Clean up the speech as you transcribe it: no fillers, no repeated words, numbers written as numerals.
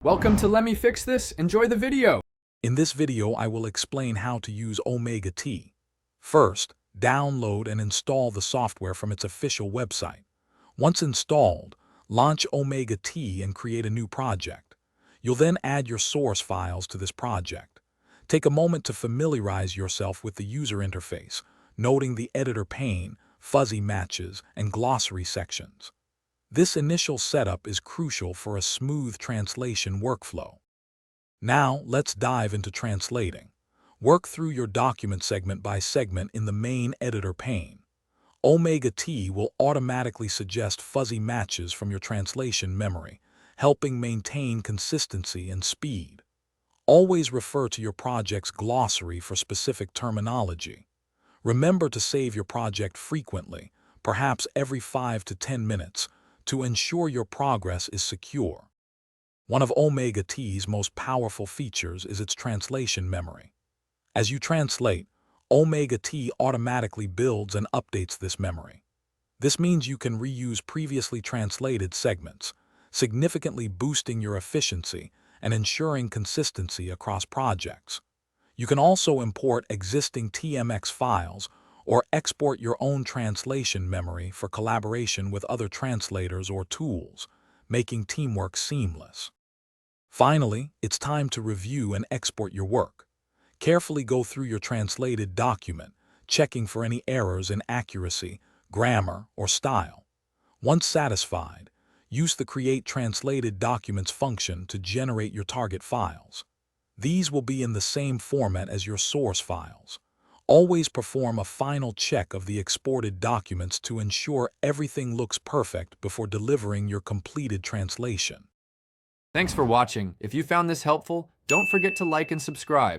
Welcome to Let Me Fix This. Enjoy the video. In this video, I will explain how to use Omega T. First, download and install the software from its official website. Once installed, launch Omega T and create a new project. You'll then add your source files to this project. Take a moment to familiarize yourself with the user interface, noting the editor pane, fuzzy matches, and glossary sections. This initial setup is crucial for a smooth translation workflow. Now, let's dive into translating. Work through your document segment by segment in the main editor pane. Omega T will automatically suggest fuzzy matches from your translation memory, helping maintain consistency and speed. Always refer to your project's glossary for specific terminology. Remember to save your project frequently, perhaps every 5 to 10 minutes, to ensure your progress is secure. One of Omega T's most powerful features is its translation memory. As you translate, Omega T automatically builds and updates this memory. This means you can reuse previously translated segments, significantly boosting your efficiency and ensuring consistency across projects. You can also import existing TMX files or export your own translation memory for collaboration with other translators or tools, making teamwork seamless. Finally, it's time to review and export your work. Carefully go through your translated document, checking for any errors in accuracy, grammar, or style. Once satisfied, use the Create Translated Documents function to generate your target files. These will be in the same format as your source files. Always perform a final check of the exported documents to ensure everything looks perfect before delivering your completed translation. Thanks for watching. If you found this helpful, don't forget to like and subscribe.